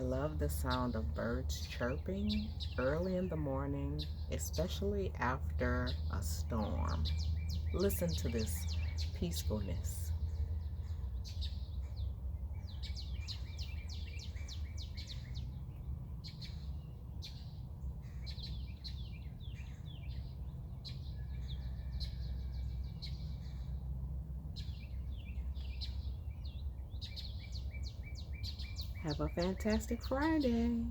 I love the sound of birds chirping early in the morning, especially after a storm. Listen to this peacefulness. Have a fantastic Friday.